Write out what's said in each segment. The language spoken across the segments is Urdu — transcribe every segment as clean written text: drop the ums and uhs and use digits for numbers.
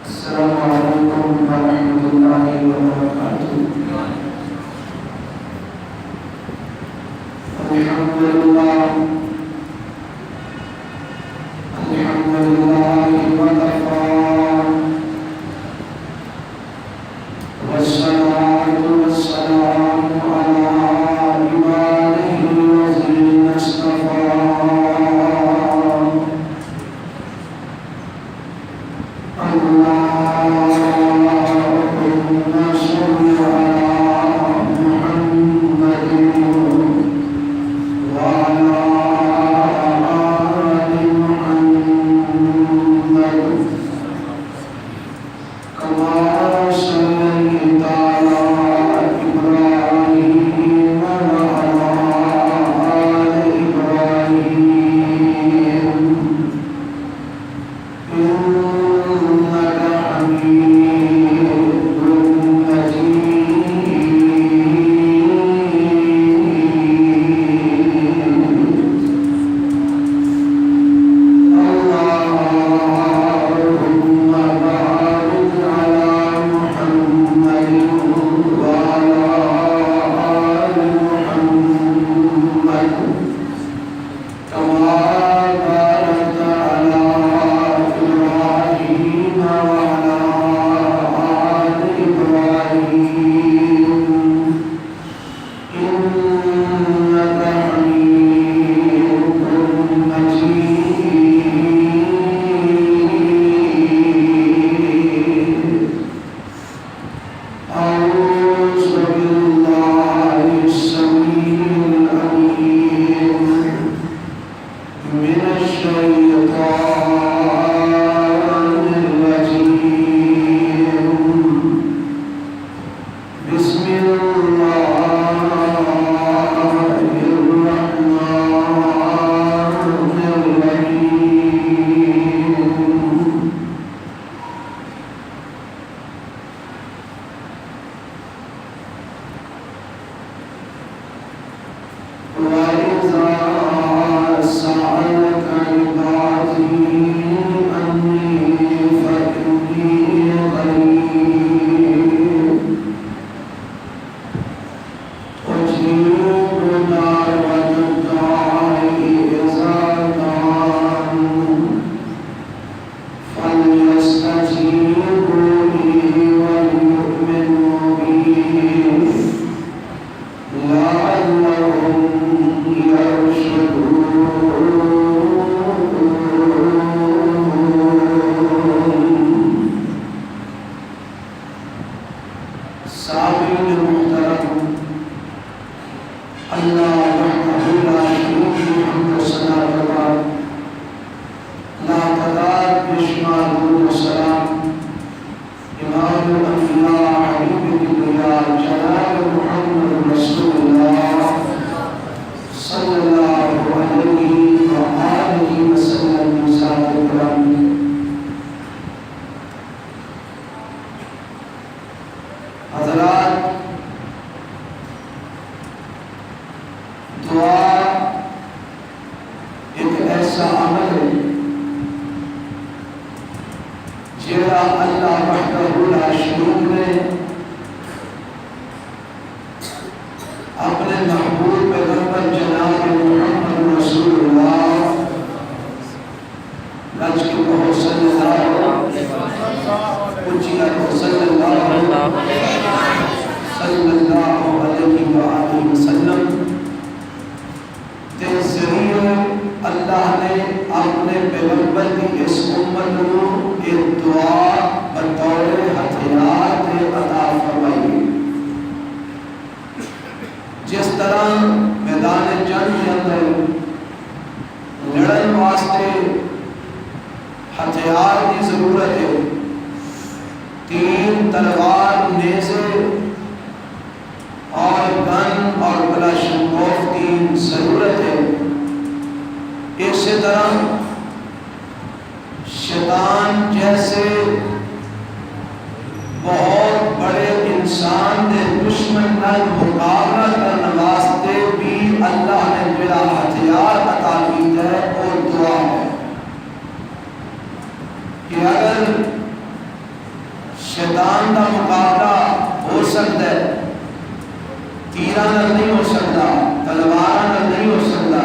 السلام علیکم ورحمۃ اللہ وبرکاتہ۔ الحمد للہ وکفی والصلاة والسلام علی عبادہ الذین اصطفی۔ کہ اگر شیطان کا مقابلہ ہو سکتا ہے، تیراں نال نہیں ہو سکتا، تلواراں نال نہیں ہو سکتا۔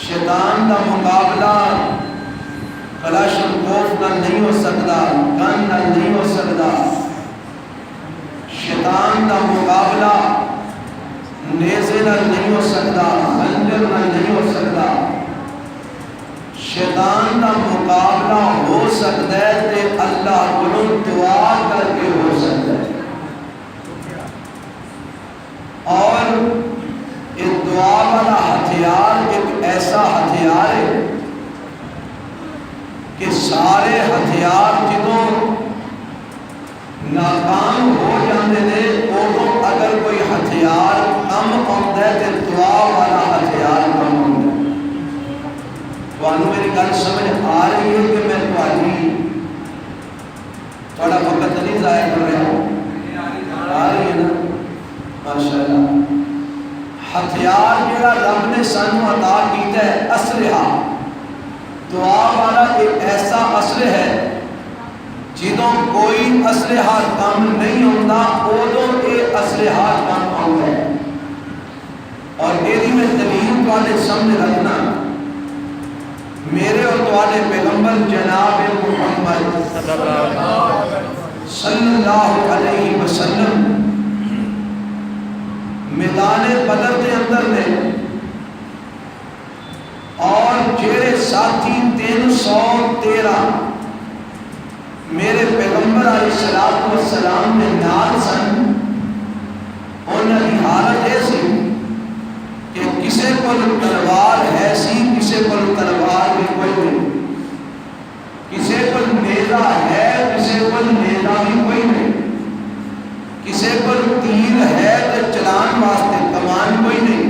شیطان کا مقابلہ کلاشنکوف نال نہیں ہو سکتا، گن نال نہیں ہو سکتا۔ شیطان کا مقابلہ نیزے نال نہیں ہو سکتا، خنجر نال نہیں ہو سکتا۔ شیطان کا مقابلہ ہو سکتا ہے تے اللہ کو دعا کر کے ہو سکتا ہے، اور ایک دعا والا ہتھیار ایک ایسا ہتھیار ہے کہ سارے ہتھیار جدوں ناکام ہو جاندے نے ادوں اگر کوئی ہتھیار کم آتا ہے تو دعا والا ہتھیار کم آتا ہے۔ تمہیں میری گل سمجھ آ رہی ہے کہ میں تھوڑا وقت نہیں ضائع کر رہا ہوں؟ آ رہی ہے نا؟ ماشاءاللہ۔ ہتھیار جڑا رب نے سانو عطا کیتا ہے اسلحہ، دعا والا ایک ایسا اسلحہ ہے جدوں کوئی اسلحہ کم نہیں ہوتا ادوں یہ اسلحہ کم آتا ہے۔ اور یہ میں دلیل تواڈے سامنے رکھنا، میرے اور تواڈے پیغمبر جناب محمد صلی اللہ علیہ وسلم میدان بدر کے اندر نے، اور جڑے ساتھی 313 میرے پیغمبر علیہ السلام نے نال سن، انہاں دی حالت یہ سی کہ کسے کو تلوار ہے سی، کسے کو تلوار بھی کوئی نہیں، کسے کو نیزہ ہے، کسے کو نیزہ بھی کوئی نہیں، کسے کو تیر ہے تو چلان واسطے کمان کوئی نہیں،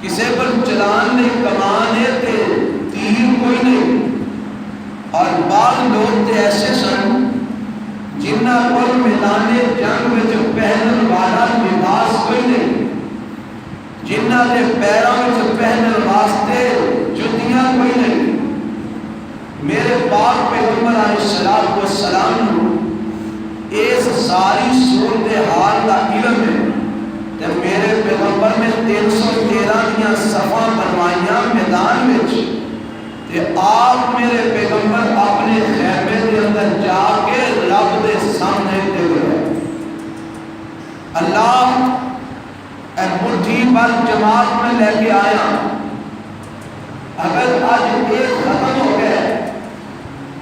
کسے کو چلان نہیں کمان ہے تو تیر کوئی نہیں۔ اور بعض لوگ تے ایسے سن جنہاں کو میدان جنگ میں جو پہنن والا لباس کوئی نہیں، جنہاں دے پیروں میں پہنن واسطے جتیاں کوئی نہیں۔ میرے پاک پیغمبر علیہ السلام اس ساری صورتحال کا علم ہے، تے میرے پیغمبر نے 313 دیاں صفاں بنوائیاں میدان میں، تے آپ میرے پیغمبر اپنے خیمے کے اندر جا کے رب دے سامنے ٹک گئے۔ اللہ مٹھی بھر جماعت میں لے کے آیا، اگر آج ایک ختم ہو گئے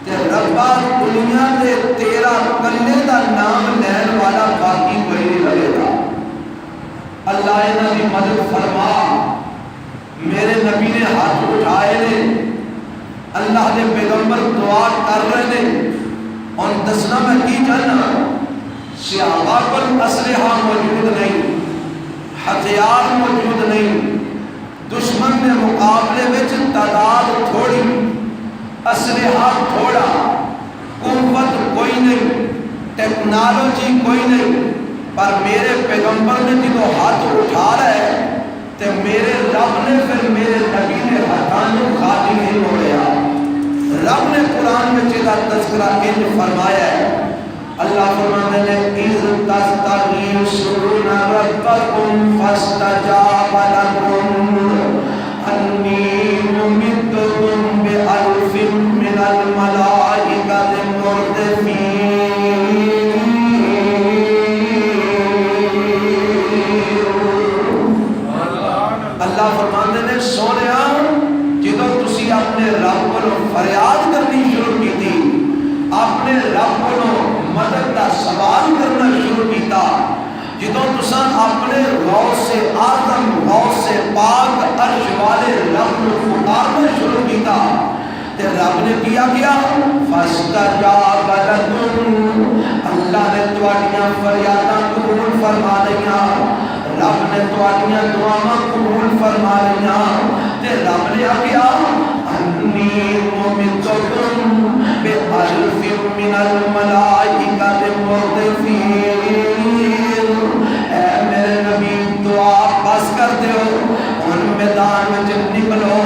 تے ربا دنیا دے تیرا کلے دا نام لین والا باقی کوئی نہیں رہے گا۔ اللہ انہاں دی مدد فرما۔ میرے نبی نے ہاتھ اٹھائے نے، اللہ دے پیغمبر دعا کر رہے نے، اور دسنا میں کی چاہنا، صحابہ کو اسلحہ موجود نہیں، ہتھیار موجود نہیں، دشمن کے مقابلے میں تعداد تھوڑی، اسلحہ تھوڑا، قوت کوئی نہیں، ٹیکنالوجی کوئی نہیں، پر میرے پیغمبر نے جدو ہاتھ اٹھا رہا ہے تو میرے رب نے پھر میرے نبی نے ہاتھوں خالی نہیں ہو گیا۔ رب نے قرآن میں جدا تذکرہ انج فرمایا ہے، اللہ فرمانے نے اِذْ تَسْتَغِیثُونَ رَبَّکُمْ فَاسْتَجَابَ لَکُمْ أَنِّی مُمِدُّکُمْ بِأَلْفٍ مِّنَ الْمَلَائِکَةِ مُرْدِفِینَ۔ اللہ فرمانے نے سونیا جدو تسی اپنے رب کو فریاد کرنی شروع کی تھی، اپنے رب کو مدد کا سوال کرنا شروع کیتا، جدو تساں اپنے غوث سے آدم، غوث سے پاک عرش والے رب کو پکارنا شروع کیتا، تے رب نے کیا کیا فاستجاب لکم، اللہ نے تواڈیاں فریاداں قبول فرما لیا، رب نے تواڈیاں دعاواں قبول فرما لیا، تے رب نے کیا انی ممدکم بألف من الملائکۃ مردفین۔ اے میرے نبی دعا بس کر دیو، ان میدان میں نکلو،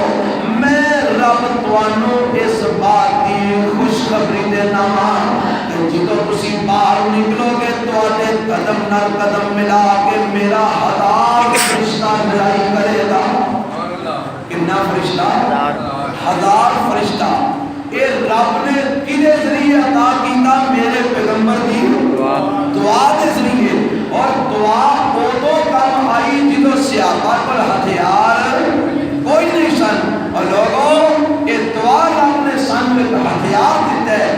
میں رب توانو اس بات کی خوشخبری دینا کہ جدو تسی باہر نکلو گے تواڈے قدم نال قدم ملا کے میرا 1000 فرشتہ لڑائی کرے گا. کتنا فرشتہ؟ 1000 فرشتہ. اے رب نے کدے ذریعے عطا کیتا؟ میرے پیغمبر دی دعا کے ذریعے. اور دعا ادو کم آئی جدو صحابہ پر ہتھیار کوئی نہیں سن. اور لوگوں یہ دعا رب نے سانو ایک ہتھیار دیتا ہے،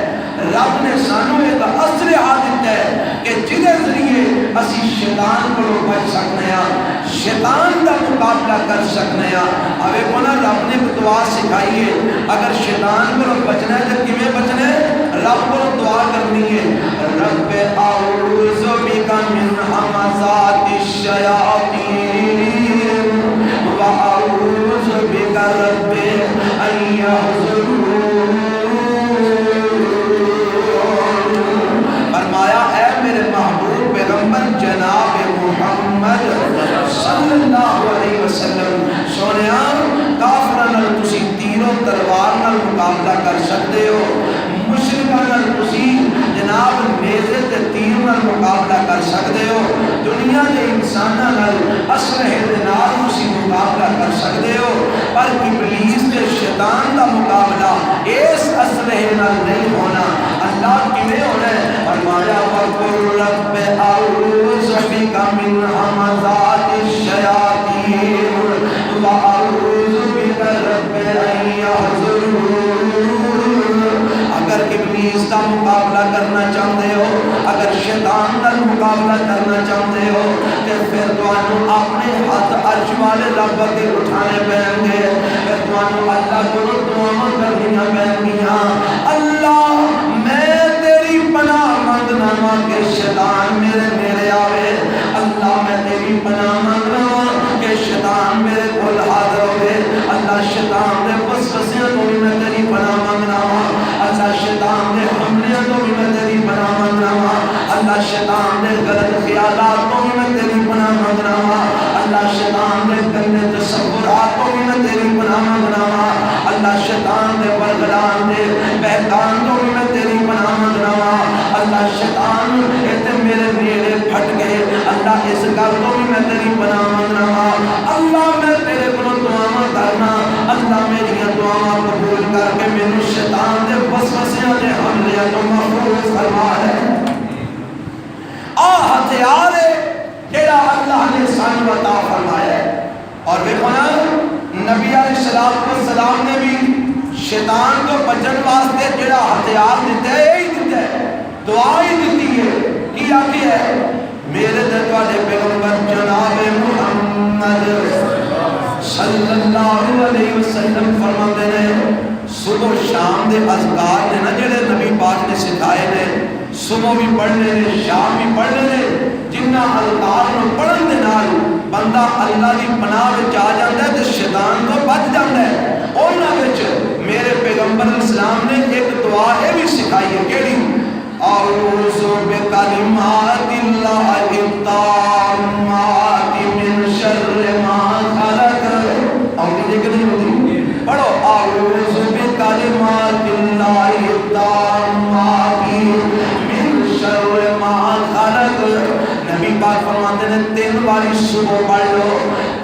رب نے سانو ایک اسلحہ دیتا ہے کہ جدے ذریعے اسی شیطان کو بچ سکنے ہیں، شیطان کا مقابلہ کر سکنے ہیں. اب ایک ہونا رب نے دعا سکھائی ہے. اگر شیطان کو بچنا ہے تو کیویں بچنا ہے؟ رب کو دعا کرنی ہے. رب اعوذ بک من همزات الشیاطین واعوذ بک رب ان یحضرون. فرمایا اے میرے محبوب پیغمبر جناب محمد صلی اللہ علیہ وسلم سونیا کافراں نال تسی تیر و تلوار نال مقابلہ کر سکتے ہو، مشرکاں نال تسی جناب نیزے تے تیر نال مقابلہ کر سکتے ہو، دنیا دے انساناں نال اسلحے دے نال تسی مقابلہ کر سکتے ہو، پر ابلیس تے شیطان دا مقابلہ اس اسلحے نال نہیں ہونا. اللہ کیویں ہونا ہے؟ فرمایا وَقُلْ رَبِّ أَعُوذُ بِكَ مِنْ هَمَزَاتِ الشَّيَاطِينِ وَأَعُوذُ بِكَ رَبِّ أَنْ يَحْضُرُونِ. اگر ابلیس کا مقابلہ کرنا چاہتے ہو، اگر شیطان کا مقابلہ کرنا چاہتے ہو تو پھر تمہیں اپنے ہاتھ عرش والے رب کے اٹھانے پڑیں گے، پھر تمہیں اللہ کو دعا کرنی پڑیں گی. اللہ میں تیری پناہ مانگنا وا کہ شیطان میرے نیڑے آوے. اللہ میں تیری پناہ مانگنا وا کہ شیطان میرے کول حاضر ہوے. اللہ شیطان دے وسوسیاں تو بھی میں تیری پناہ مانگنا وا. اللہ شیطان دے حملے تو بھی میں تیری پناہ مانگنا وا. اللہ شیطان دے غلط خیالات تو بھی میں تیری پناہ مانگنا وا. اللہ شیطان دے گندے تصورات تو بھی میں تیری پناہ مانگنا وا. اللہ شیطان دے برگلان دے بہکان تو بھی میں تیری پناہ مانگنا وا. اللہ شیطان ایتھے میرے نیڑے پھٹ گئے، اللہ اس گل تو بھی میں تیری پناہ مانگنا وا. اللہ میں تیرے کو دعاواں کرنا، اللہ میری دعاواں قبول کر کے مینوں شیطان دے وسوسیاں دے حملے تو محفوظ فرما دے. ہتھیار ہے جڑا اللہ نے سانو عطا فرمایا ہے. اور دیکھو نا نبی علیہ السلام نے بھی شیطان کو بچن واسطے جڑا ہتھیار دیتا ہے یہی دیتا ہے، دعا ہی دیتی ہے. کیا کیا ہے؟ میرے تے تواڈے پیغمبر جناب محمد صلی اللہ علیہ وسلم فرماتے ہیں صبح شام دے اذکار نے نا جڑے نبی پاک نے سکھائے نے، صبح بھی پڑھنے نے شام بھی پڑھنے نے. جنہ اذکار نو پڑھن دے نال بندہ اللہ دی پناہ وچ آ جاندا ہے تے شیطان تو بچ جاندا ہے. انہاں وچ میرے پیغمبر اسلام نے ایک دعا اے بھی سکھائی ہے. کیڑی؟ اعوذ بکلمات اللہ التامات من شر ما خلق. اور یہ کہ نہیں ہوتی؟ پڑھو اعوذ بکلمات اللہ التامات من شر ما خلق. نبی پاک فرماتے ہیں 3 باری صبح پڑھ لو،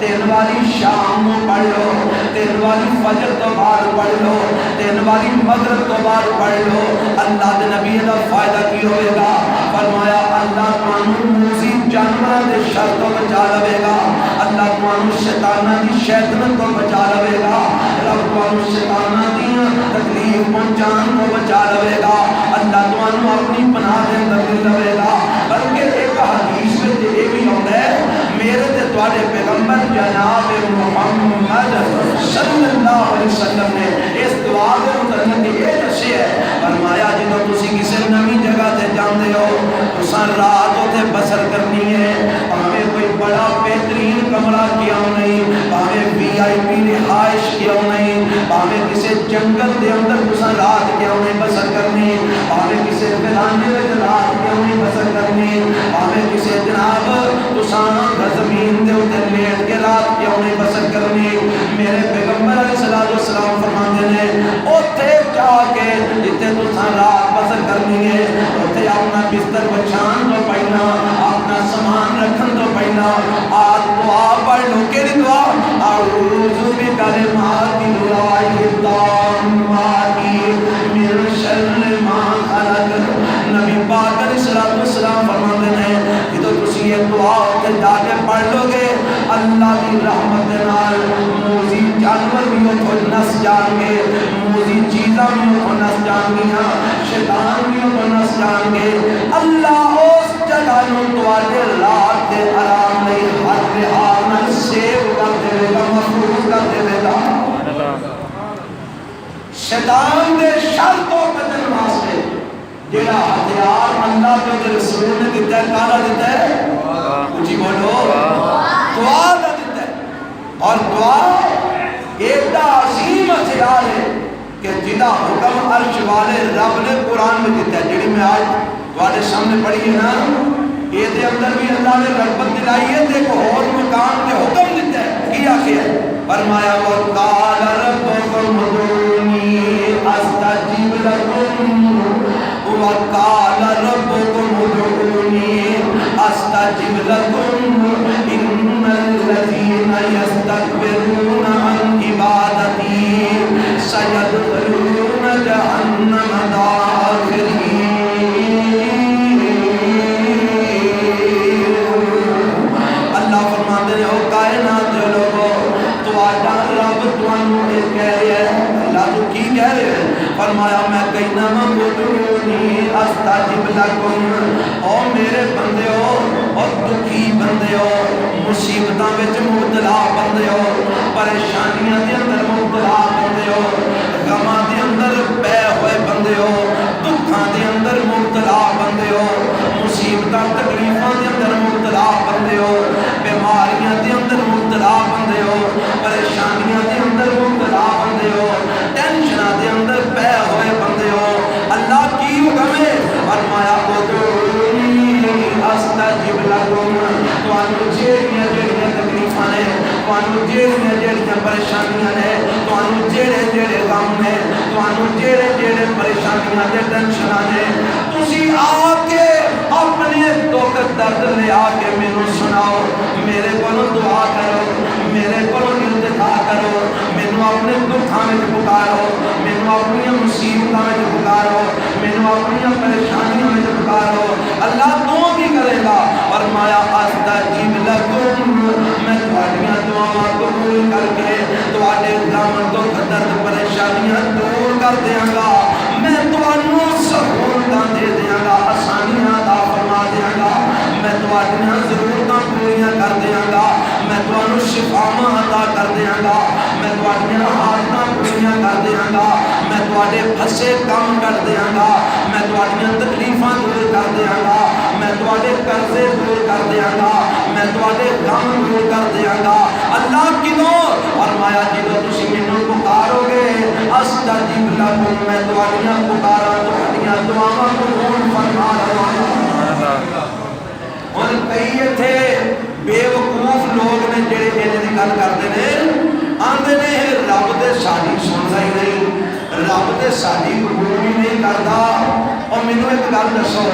3 باری شام کو پڑھ لو، 3 باری فجر تو بعد پڑھ لو، 3 باری مغرب تو بعد پڑھ لو. اللہ دے نبی دا فائدہ کی ہوئے گا؟ فرمایا اللہ تمہوں موسی جانوروں دے شر تو بچا لے گا، اللہ تمہوں شیطانہ دی شیطنت تو بچا لے گا، رب تمہوں شیطانہ دی تکلیف پہنچان کو بچا لے گا، اللہ تمہوں اپنی پناہ دے اندر لے گا. بلکہ ایک حدیث میں یہ بھی ہوتا ہے میرے تے تواڈے پیغمبر جناب محمد صلی اللہ علیہ وسلم نے اس دعا کے متعلق یہ دسیا ہے. فرمایا جدوں تسی کسی نویں جگہ تے جاندے ہو تساں رات اوتھے بسر کرنی ہے، بھاویں کوئی بڑا بہترین کمرہ کیوں نہیں، بھاویں وی آئی پی رہائش کیوں نہیں، بھاویں کسی جنگل دے اندر تساں رات کیوں نہیں بسر کرنی، بھاویں کسی ویرانے وچ رات کیوں نہیں بسر کرنی، بھاویں کسی جناب تساں زمین دے اوتے لیٹ کے رات کیوں نہیں بسر کرنی. میرے پیغمبر علیہ السلام فرماتے ہیں اوتھے جا کے جتے تساں رات بسر کرنی ہے اوتھے بستر بچھان تو پہلا اپنا سامان رکھن تو پہلا آج دعا پڑھ لو کہ دعا اعوذ بکلمات اللہ التامات من شر ما خلق. نبی پاک علیہ السلام فرماتے ہیں جب تسی یہ دعا تے جا کے پڑھ لو گے اللہ کی رحمت نال موذی جانور بھی اتھوں نس جان گے, موذی چیزاں بھی اتھوں نس جان گیا, شیطان بھی اتھوں نس جان گے. اللہ اس جگہ نوں تواڈے رات دے آرام لئی ہر لحاظ نال سیو کر دے گا, محفوظ کر دے گا. شیطان دے شر تو بچن واسطے جڑا ہتھیار اللہ کے رسول نے دیتا ہے کالا دیتا ہے, اونچی بولو, دعا کا دیتا ہے. اور دعا ایڈا عظیم ہتھیار ہے کہ جدا حکم عرش والے رب نے قرآن میں دیتا ہے. جڑی میں آج تواڈے سامنے پڑھی ہے نا, یہ دے اندر بھی اللہ نے رغبت دلائی ہے, دیکھو اور مقام کے حکم دیتا ہے. کیا کیا فرمایا وقال ربکم ادعونی استجب لکم, وقال ربكم ادعوني استجب لكم ان الذين يستكبرون عن عبادتي سيدخلون جهنم داخرين. اللہ فرماتے ہیں او کائنات دے لوگو تواڈا رب تانوں اے کہہ رہا ہے. اللہ تو کی کہہ رہے ہیں؟ فرمایا میں کہنا ادعونی استجب لکم, او میرے بندے ہو, اور دکھی بندے ہو, مصیبتاں وچ مبتلا بندے ہو, پریشانیاں دے اندر مبتلا بندے ہو, غماں دے اندر پے ہوئے بندے ہو, دکھاں دے اندر مبتلا بندے ہو, مصیبتاں تکلیفاں دے اندر مبتلا بندے ہو, بیماریاں دے اندر مبتلا بندے ہو, پریشانیاں دے اندر مبتلا بندے ہو, ٹینشناں دے اندر پے ہوئے بندے ہو. اللہ کی حکم ہے فرمایا ادعونی استجب لکم. تانوں جیڑیاں جیڑیاں تکلیفاں نے, تانوں جیڑیاں جیڑیاں پریشانیاں نے, تانوں جیڑے جیڑے غم نے, تانوں جیڑے جیڑے پریشانیاں دے ٹینشناں نے, تسی آ کے اپنے دکھ درد لے آ کے مینوں سناؤ, میرے کولوں دعا کرو, میرے کولوں التجا کرو, مینوں اپنے دکھاں وچ پکارو, مینوں اپنی مصیبتاں وچ پکارو, مینوں اپنی پریشانیاں وچ پکارو. اللہ تو کی کرے گا؟ فرمایا استجب لکم, میں تواڈیاں دعاواں قبول کر کے تواڈے غم دکھ درد پریشانیاں دور کر دیاں گا. میں تانوں سہولتاں دے دیاں گا, آسانیاں عطا فرما دیاں گا, میں تواڈیاں ضرورتاں پوریاں کر دیاں گا, میں تانوں شفاواں عطا کر دیاں گا, میں تواڈیاں حاجتاں پوریاں کر دیاں گا, میں تواڈے پھسے کم کر دیاں گا, میں تواڈیاں تکلیفاں دور کر دیاں گا, میں تواڈے قرضے دور کر دیاں گا, میں تواڈے غم دور کر دیاں گا. اللہ کدوں؟ فرمایا جدوں تسی مینوں پکارو گے استجب لکم, میں تواڈیاں پکاراں تواڈیاں دعاواں قبول فرما لواں گا. اور کئی ایتھے بے وقوف لوگ نے جڑے انج دی گل کردے نے, آندے نے رب تے ساڈی سندا ہی نہیں, رب تے ساڈی قبول ہی نہیں کردا. اور مینوں ایک گل دسو,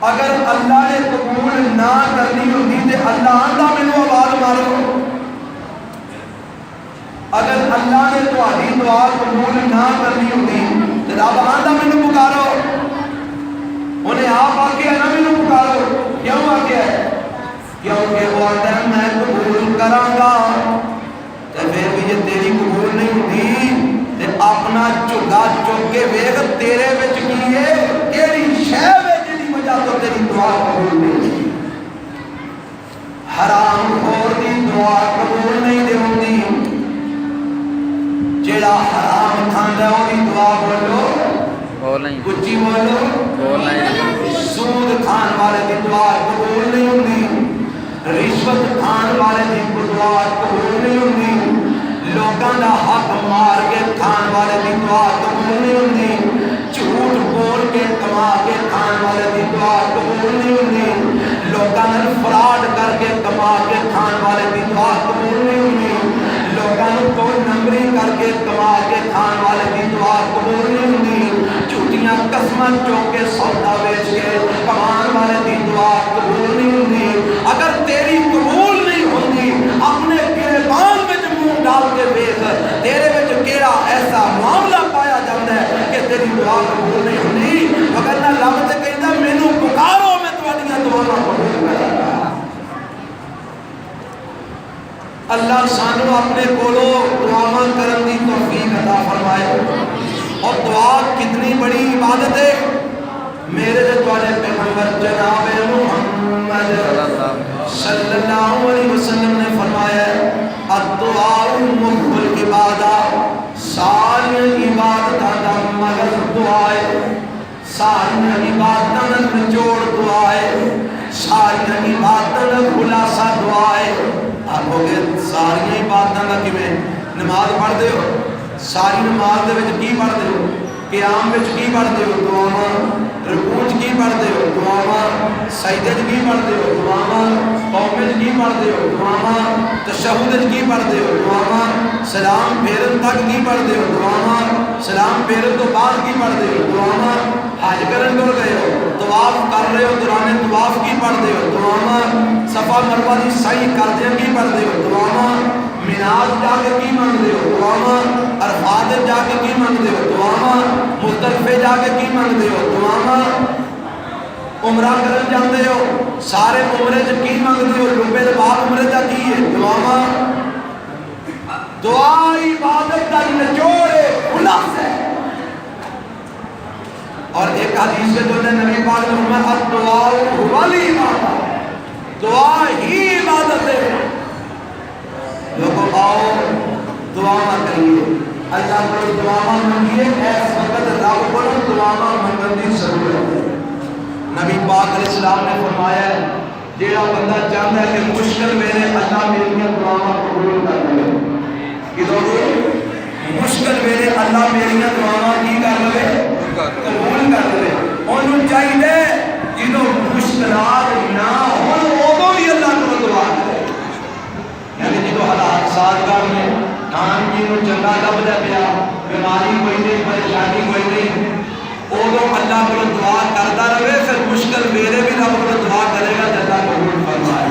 اگر اللہ نے قبول نہ کرنی ہوندی تے اللہ آندا مینوں آواز مارو. اگر اللہ نے تہاڈی دعا قبول نہ کرنی ہوندی تے رب آندا مینوں پکارو, انہیں آپ آکے نہ مینوں پکارو. کیوں آکے ہے؟ کیونکہ وہ آتا ہے میں قبول کراں گا. تے پھر بھی جے تیری قبول نہیں ہوندی تے اپنا جھگا چک کے ویکھ تیرے وچ کی ہے, کیڑی شے وچ جدی وجہ تو تیری دعا قبول نہیں ہوندی. حرام خور دی دعا قبول نہیں دے ہوندی. جیڑا حرام کھاندا ہے اودی دعا بولو, اچھی بولو, سود کھان والے دی دعا قبول نہیں ہوندی, رشوت کھان والے دی دعا قبول نہیں ہوندی, لوگاں دا حق مار کے کھان والے دی دعا قبول نہیں ہوندی, جھوٹ بول کے کما کے کھان والے دی دعا قبول نہیں ہوندی, لوگاں نال فراڈ کر کے کما کے کھان والے دی دعا قبول نہیں ہوندی, لوگاں نوں دو نمبری کر کے کما کے کھان والے دی دعا قبول نہیں ہوندی, جھوٹیاں دیا قسماں چوک کے سودا بیچ کے کمان والے دی دعا قبول نہیں ہوندی. اگر تیری قبول نہیں ہوندی اپنے گریبان وچ منہ ڈال کے دیکھ تیرے وچ کیڑا ایسا معاملہ پایا جاتا ہے کہ تیری دعا قبول نہیں ہوندی. وگرنہ رب تے کہندا مینوں پکارو میں تہاڈیاں دعاواں قبول کراں گا. اللہ سانو اپنے کولو دعاواں کرن دی توفیق عطا فرمائے. اور دعا کتنی بڑی عبادت ہے. میرے تواڈے پیغمبر جناب محمد صلی اللہ علیہ وسلم نے فرمایا الدعاء مخ العبادہ. ساری عبادتاں دا مغز دعا ہے. ساری عبادتاں دا نچوڑ دعا ہے. ساری عبادتاں دا خلاصہ دعا ہے. آپ ہو گئے ساری عبادتاں دا کیویں نماز پڑھ دے ہو ساری نماز دے وچ کی پڑھ دے ہو قیام وچ کی پڑھ دے ہو دعاواں رکوع وچ کی پڑھ دے ہو دعاواں سجدے وچ کی پڑھ دے ہو دعاواں قوم وچ کی پڑھ دے ہو دعاواں تشہد وچ کی پڑھ دے ہو دعاواں سلام پھیرن تک کی پڑھ دے ہو دعاواں سلام پھیرن تو بعد کی پڑھ دے ہو دعاواں حج کرن ٹر گئے ہو طواف کر رہے ہو دوران طواف کی پڑھ دے ہو دعاواں صفا مروہ دی سعی کردے کی پڑھ دے ہو دعاواں مناز جا کے کی منگ دے ہو دعاواں عرفات جا کے کی منگ دے ہو دعاواں مزدلفے جا کے کی منگ دے ہو دعاواں عمرہ کرن جاندے ہو سارے عمرے چ کی منگ دے ہو لمبے دے بعد عمرے دا کی ہے دعاواں. دعا عبادت دا نچوڑ ہے خلاص ہے. اور ایک حدیث میں جو نبی پاک نے فرمایا الدعاء هو العبادہ. دعا ہی عبادت ہے. لوگوں آؤ دعا کریے اللہ کو دعا منگیے. اس وقت رب کو دعا منگن کی ضرورت ہے. نبی پاک علیہ السلام نے فرمایا ہے جیڑا بندہ چاہتا ہے کہ مشکل ویلے اللہ میری دعا قبول کر لے. مشکل ویلے اللہ میری دعا کی کر لے قبول کر لے. انہوں چاہیے جنہوں مشکلات نہ ہوں ادو بھی اللہ کو دعا کرے. یعنی جدو حالات سازگار میں کھان جی کو چنگا لبدا پیا بیماری کوئی نہیں پریشانی کوئی نہیں ادو اللہ کو دعا کرتا رہے پھر مشکل ویلے بھی رب کو دعا کرے گا جدا قبول فرمائے.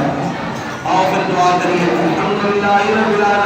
آؤ پھر دعا کریے. الحمدللہ رب العالمین.